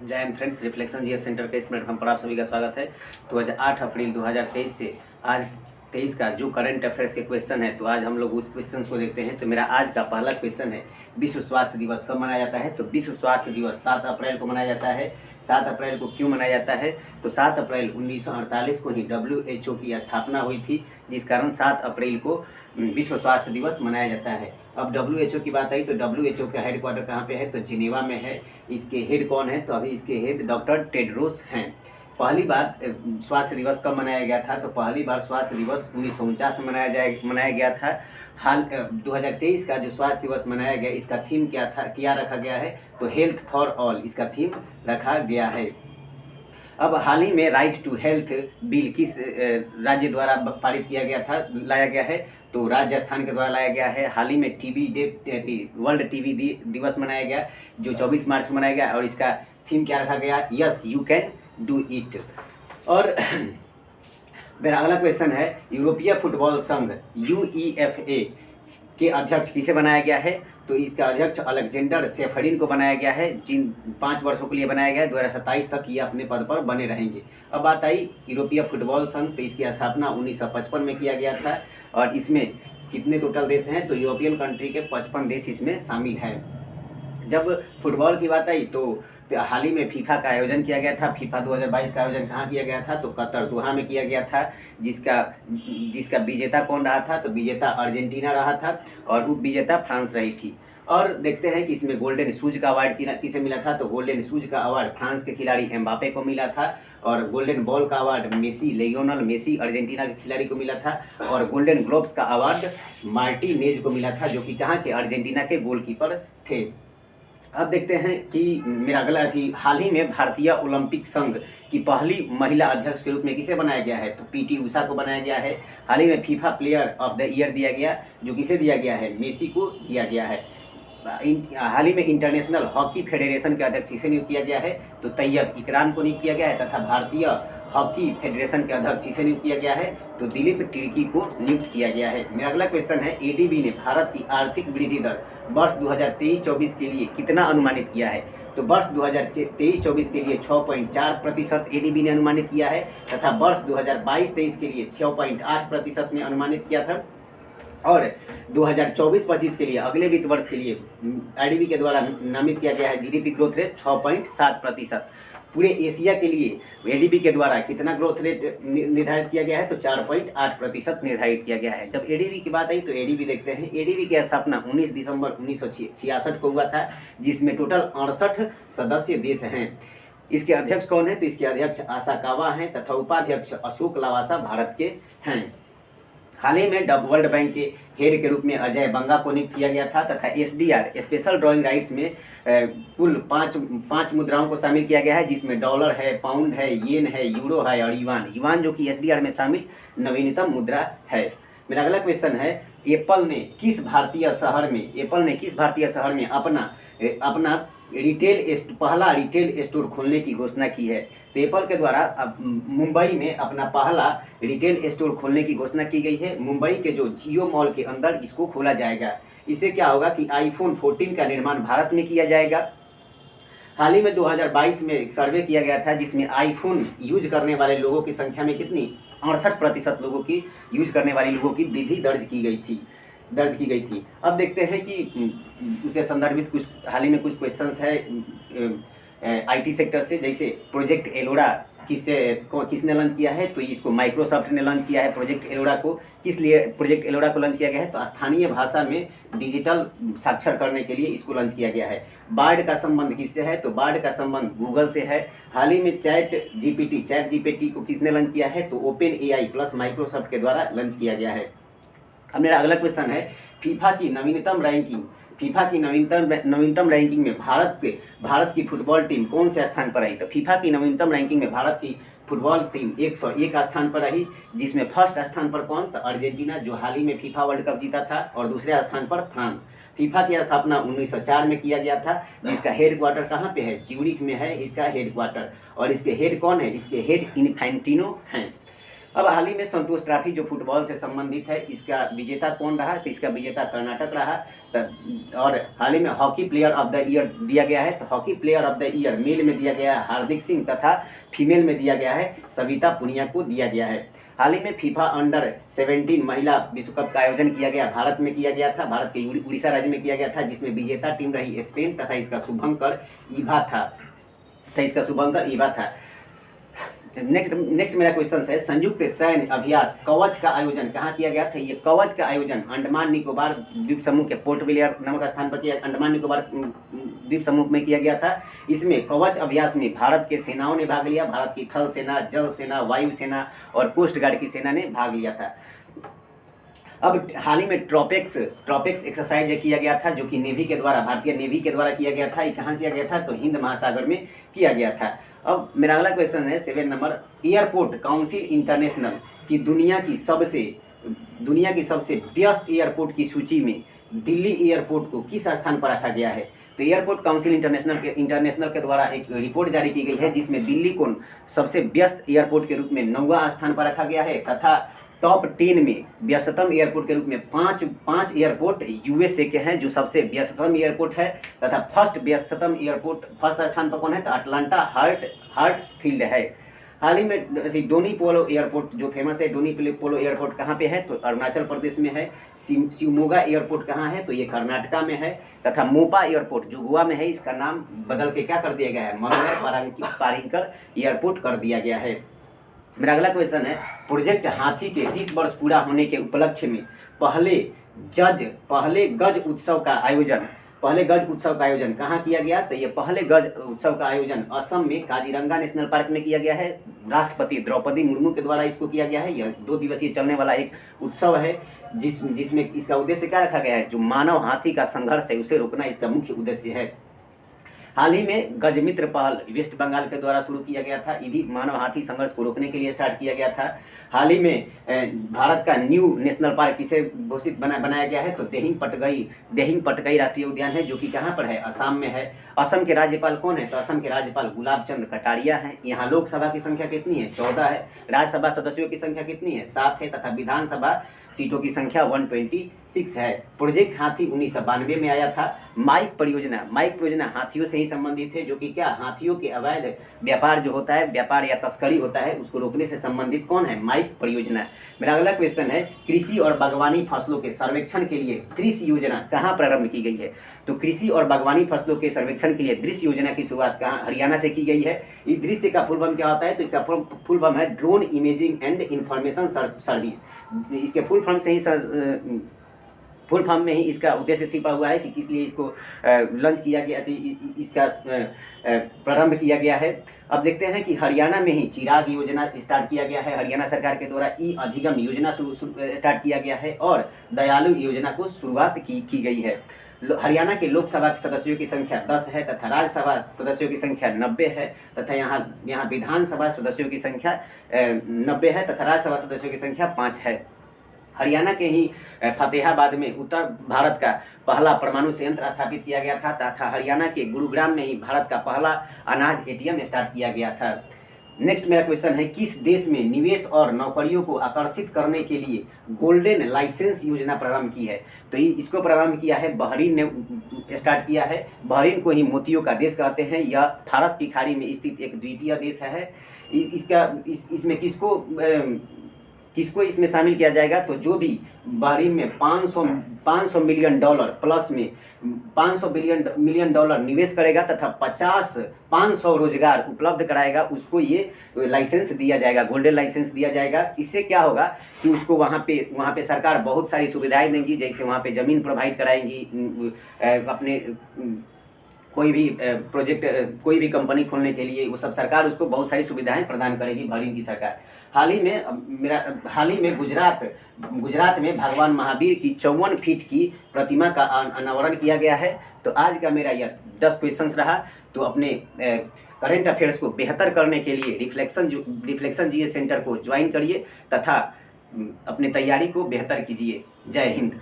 जय Hind friends, reflection GS centre के इस प्लेटफॉर्म पर आप सभी का स्वागत है। तो आज 8 अप्रैल 2023 से आज 23 का जो करंट अफेयर्स के क्वेश्चन है, तो आज हम लोग उस क्वेश्चन को देखते हैं। तो मेरा आज का पहला क्वेश्चन है, विश्व स्वास्थ्य दिवस कब मनाया जाता है? तो विश्व स्वास्थ्य दिवस 7 अप्रैल को मनाया जाता है। 7 अप्रैल को क्यों मनाया जाता है? तो 7 अप्रैल 1948 को ही WHO की स्थापना हुई थी, जिस कारण 7 अप्रैल को विश्व स्वास्थ्य दिवस मनाया जाता है। अब WHO की बात आई तो WHO का हेडक्वार्टर कहाँ पे है? तो जिनेवा में है। इसके हेड कौन है? तो अभी इसके हेड डॉक्टर टेड्रोस हैं। पहली बार स्वास्थ्य दिवस कब मनाया गया था? तो पहली बार स्वास्थ्य दिवस 1949 में मनाया गया था। हाल 2023 का जो स्वास्थ्य दिवस मनाया गया, इसका थीम क्या रखा गया है? तो हेल्थ फॉर ऑल इसका थीम रखा गया है। अब हाल ही में राइट टू हेल्थ बिल किस राज्य द्वारा पारित किया गया था, लाया गया है? तो राजस्थान के द्वारा लाया गया है। हाल ही में वर्ल्ड टीवी दिवस मनाया गया, जो 24 मार्च को मनाया गया, और इसका थीम क्या रखा गया? Yes you can do it. और मेरा अगला क्वेश्चन है, यूरोपीय फुटबॉल संघ UEFA के अध्यक्ष किसे बनाया गया है? तो इसका अध्यक्ष अलेक्जेंडर सेफरिन को बनाया गया है, जिन 5 वर्षों के लिए बनाया गया है। 2027 तक ये अपने पद पर बने रहेंगे। अब बात आई यूरोपीय फुटबॉल संघ, तो इसकी स्थापना 1955 में किया गया था। और इसमें कितने टोटल देश हैं? तो यूरोपियन कंट्री के 55 देश इसमें शामिल हैं। जब फुटबॉल की बात आई तो हाल ही में फीफा का आयोजन किया गया था। फीफा 2022 का आयोजन कहाँ किया गया था? तो कतर दोहा में किया गया था। जिसका विजेता कौन रहा था? तो विजेता अर्जेंटीना रहा था और उप विजेता फ्रांस रही थी। और देखते हैं कि इसमें गोल्डन शूज का अवार्ड किसे मिला था? तो गोल्डन शूज का अवार्ड फ्रांस के खिलाड़ी एम्बापे को मिला था। और गोल्डन बॉल का अवार्ड लियोनल मेसी अर्जेंटीना के खिलाड़ी को मिला था। और गोल्डन ग्लोव्स का अवार्ड मार्टिनेज को मिला था, जो कि कहाँ के? अर्जेंटीना के गोलकीपर थे। अब देखते हैं कि मेरा अगला हाल ही में भारतीय ओलंपिक संघ की पहली महिला अध्यक्ष के रूप में किसे बनाया गया है? तो PT उषा को बनाया गया है। हाल ही में FIFA player of the year दिया गया, जो किसे दिया गया है? मेसी को दिया गया है। हाल ही में इंटरनेशनल हॉकी फेडरेशन के अध्यक्ष किसे नियुक्त किया गया है? तो तैयब इकराम को नियुक्त किया गया है। तथा भारतीय हॉकी फेडरेशन के अध्यक्ष किसे नियुक्त किया गया है? तो दिलीप तिर्की को नियुक्त किया गया है। मेरा अगला क्वेश्चन है, ADB ने भारत की आर्थिक वृद्धि दर वर्ष 2023-24 के लिए कितना अनुमानित किया है? तो वर्ष 2023-24 के लिए 6.4% ADB ने अनुमानित किया है। तथा वर्ष 2022-23 के लिए 6.8% ने अनुमानित किया था। और 2024-25 के लिए, अगले वित्त वर्ष के लिए, IDB के द्वारा नामित किया गया है GDP ग्रोथ रेट 6.7%। पूरे एशिया के लिए ADB के द्वारा कितना ग्रोथ रेट निर्धारित किया गया है? तो 4.8% निर्धारित किया गया है। जब ADB की बात आई तो ADB देखते हैं। ADB की स्थापना 19 दिसंबर 1966 को हुआ था, जिसमें टोटल 68 सदस्य देश हैं। इसके अध्यक्ष कौन है? तो इसके अध्यक्ष आसाकावा हैं तथा उपाध्यक्ष अशोक लवासा भारत के हैं। हाल ही में वर्ल्ड बैंक के हेड के रूप में अजय बंगा को नियुक्त किया गया था। तथा SDR स्पेशल ड्राइंग राइट्स में कुल पाँच मुद्राओं को शामिल किया गया है, जिसमें डॉलर है, पाउंड है, येन है, यूरो है और युआन जो कि SDR में शामिल नवीनतम मुद्रा है। मेरा अगला क्वेश्चन है, एप्पल ने किस भारतीय शहर में अपना पहला रिटेल स्टोर खोलने की घोषणा की है? तो एप्पल के द्वारा अब मुंबई में अपना पहला रिटेल स्टोर खोलने की घोषणा की गई है। मुंबई के जो जियो मॉल के अंदर इसको खोला जाएगा। इससे क्या होगा कि iPhone 14 का निर्माण भारत में किया जाएगा। हाल ही में 2022 में एक सर्वे किया गया था, जिसमें iPhone यूज करने वाले लोगों की संख्या में कितनी 68% लोगों की यूज करने वाली लोगों की वृद्धि दर्ज की गई थी। अब देखते हैं कि उसे संदर्भित कुछ हाल ही में कुछ क्वेश्चंस है IT सेक्टर से। जैसे प्रोजेक्ट एलोरा किसने लॉन्च किया है? तो इसको माइक्रोसॉफ्ट ने लॉन्च किया है। प्रोजेक्ट एलोरा को किस लिए प्रोजेक्ट एलोरा को लॉन्च किया गया है? तो स्थानीय भाषा में डिजिटल साक्षर करने के लिए इसको लॉन्च किया गया है। बार्ड का संबंध किससे है? तो बार्ड का संबंध गूगल से है। हाल ही में चैट जीपीटी को किसने लॉन्च किया है? तो OpenAI प्लस माइक्रोसॉफ्ट के द्वारा लॉन्च किया गया है। अब मेरा अगला क्वेश्चन है, फीफा की नवीनतम रैंकिंग में भारत की फुटबॉल टीम कौन से स्थान पर आई? तो फीफा की नवीनतम रैंकिंग में भारत की फुटबॉल टीम 101 स्थान पर रही, जिसमें फर्स्ट स्थान पर कौन? तो अर्जेंटीना, जो हाल ही में फीफा वर्ल्ड कप जीता था। और दूसरे स्थान पर फ्रांस। फीफा की स्थापना 1904 में किया गया था, जिसका हेड क्वार्टर कहाँ पे है? ज्यूरिख में है इसका हेड क्वार्टर। और इसके हेड कौन है? इसके हेड इन्फेंटिनो हैं। अब हाल ही में संतोष ट्रॉफी जो फुटबॉल से संबंधित है, इसका विजेता कौन रहा? तो इसका विजेता कर्नाटक रहा। और हाल ही में hockey player of the year दिया गया है। तो hockey player of the year male में दिया गया है हार्दिक सिंह, तथा फीमेल में दिया गया है सविता पुनिया को दिया गया है। हाल ही में फीफा अंडर 17 महिला विश्व कप का आयोजन किया गया, भारत में किया गया था, भारत के उड़ीसा राज्य में किया गया था, जिसमें विजेता टीम रही स्पेन तथा इसका शुभंकर ईवा था। नेक्स्ट मेरा क्वेश्चन है, संयुक्त सैन्य अभ्यास कवच का आयोजन कहाँ किया गया था? ये कवच का आयोजन अंडमान निकोबार द्वीप समूह के पोर्ट ब्लेयर नामक स्थान पर किया, अंडमान निकोबार द्वीप समूह में किया गया था। इसमें कवच अभ्यास में भारत के सेनाओं ने भाग लिया, भारत की थल सेना, जल सेना, वायु सेना और कोस्ट गार्ड की सेना ने भाग लिया था। अब हाल ही में ट्रॉपेक्स एक्सरसाइज किया गया था, जो कि नेवी के द्वारा, भारतीय नेवी के द्वारा किया गया था। ये कहाँ किया गया था? तो हिंद महासागर में किया गया था। अब मेरा अगला क्वेश्चन है 7 नंबर, एयरपोर्ट काउंसिल इंटरनेशनल की दुनिया की सबसे व्यस्त एयरपोर्ट की सूची में दिल्ली एयरपोर्ट को किस स्थान पर रखा गया है? तो एयरपोर्ट काउंसिल इंटरनेशनल के द्वारा एक रिपोर्ट जारी की गई है, जिसमें दिल्ली को सबसे व्यस्त एयरपोर्ट के रूप में 9वां स्थान पर रखा गया है, तथा टॉप 10 में व्यस्ततम एयरपोर्ट के रूप में पाँच एयरपोर्ट यूएसए के हैं, जो सबसे व्यस्ततम एयरपोर्ट है। तथा फर्स्ट स्थान पर कौन है? तो अटलांटा हर्ट्सफील्ड है। हाल ही में डोनी पोलो एयरपोर्ट जो फेमस है, डोनी पोलो एयरपोर्ट कहाँ पे है? तो अरुणाचल प्रदेश में है। शिवमोगा एयरपोर्ट कहाँ है? तो ये कर्नाटका में है। तथा मोपा एयरपोर्ट जो गोवा में है, इसका नाम बदल के क्या कर दिया गया है? मनोहर पारिकर एयरपोर्ट कर दिया गया है। मेरा अगला क्वेश्चन है, प्रोजेक्ट हाथी के 30 वर्ष पूरा होने के उपलक्ष्य में पहले गज उत्सव का आयोजन कहाँ किया गया? तो ये पहले गज उत्सव का आयोजन असम में काजीरंगा नेशनल पार्क में किया गया है। राष्ट्रपति द्रौपदी मुर्मू के द्वारा इसको किया गया है। यह 2 दिवसीय चलने वाला एक उत्सव है, जिसमें इसका उद्देश्य क्या रखा गया है? जो मानव हाथी का संघर्ष है उसे रोकना इसका मुख्य उद्देश्य है। हाल ही में गजमित्र पहल वेस्ट बंगाल के द्वारा शुरू किया गया था। ये भी मानव हाथी संघर्ष को रोकने के लिए स्टार्ट किया गया था। हाल ही में भारत का न्यू नेशनल पार्क किसे घोषित बनाया गया है? तो देहिंग पटकई राष्ट्रीय उद्यान है, जो कि कहाँ पर है? असम में है। असम के राज्यपाल कौन है? तो असम के राज्यपाल गुलाब चंद कटारिया हैं। यहाँ लोकसभा की संख्या कितनी है? 14 है। राज्यसभा सदस्यों की संख्या कितनी है? 7 है। तथा विधानसभा सीटों की संख्या 126 है। प्रोजेक्ट हाथी 1992 में आया था। माइक परियोजना हाथियों से ही संबंधित है, जो कि क्या? हाथियों के अवैध व्यापार जो होता है, व्यापार या तस्करी होता है, उसको रोकने से संबंधित कौन है? माइक परियोजना। मेरा अगला क्वेश्चन है, कृषि और बागवानी फसलों के सर्वेक्षण के लिए दृश्य योजना कहाँ प्रारंभ की गई है? तो कृषि और बागवानी फसलों के सर्वेक्षण के लिए दृश्य योजना की शुरुआत कहाँ? हरियाणा से की गई है। इस दृश्य का फुल फॉर्म क्या होता है? तो इसका फुल फॉर्म है drone imaging and information service. इसके फुल फॉर्म में ही इसका उद्देश्य छिपा हुआ है कि किस लिए इसको लॉन्च किया गया, इसका प्रारंभ किया गया है। अब देखते हैं कि हरियाणा में ही चिराग योजना स्टार्ट किया गया है। हरियाणा सरकार के द्वारा ई अधिगम योजना स्टार्ट किया गया है और दयालु योजना को शुरुआत की गई है। हरियाणा के लोकसभा के सदस्यों की संख्या 10 है तथा राज्यसभा सदस्यों की संख्या 90 है तथा यहाँ विधानसभा सदस्यों की संख्या 90 है तथा राज्यसभा सदस्यों की संख्या 5 है। हरियाणा के ही फतेहाबाद में उत्तर भारत का पहला परमाणु संयंत्र स्थापित किया गया था तथा हरियाणा के गुरुग्राम में ही भारत का पहला अनाज एटीएम स्टार्ट किया गया था। नेक्स्ट मेरा क्वेश्चन है, किस देश में निवेश और नौकरियों को आकर्षित करने के लिए गोल्डन लाइसेंस योजना प्रारंभ की है? तो इसको प्रारंभ किया है बहरीन ने स्टार्ट किया है। बहरीन को ही मोतियों का देश कहते हैं। यह फारस की खाड़ी में स्थित एक द्वीपीय देश है। इसमें किसको इसमें शामिल किया जाएगा? तो जो भी बहरीन में 500 मिलियन डॉलर प्लस में 500 मिलियन डॉलर निवेश करेगा तथा 500 रोजगार उपलब्ध कराएगा, उसको ये लाइसेंस दिया जाएगा, गोल्डन लाइसेंस दिया जाएगा। इससे क्या होगा कि उसको वहाँ पे सरकार बहुत सारी सुविधाएं देंगी, जैसे वहाँ पे ज़मीन प्रोवाइड कराएंगी, अपने कोई भी प्रोजेक्ट, कोई भी कंपनी खोलने के लिए वो सब सरकार उसको बहुत सारी सुविधाएं प्रदान करेगी बहरीन की सरकार। हाल ही में गुजरात में भगवान महावीर की 54 फीट की प्रतिमा का अनावरण किया गया है। तो आज का मेरा यह 10 क्वेश्चंस रहा। तो अपने करंट अफेयर्स को बेहतर करने के लिए रिफ्लेक्शन जीएस सेंटर को ज्वाइन करिए तथा अपनी तैयारी को बेहतर कीजिए। जय हिंद।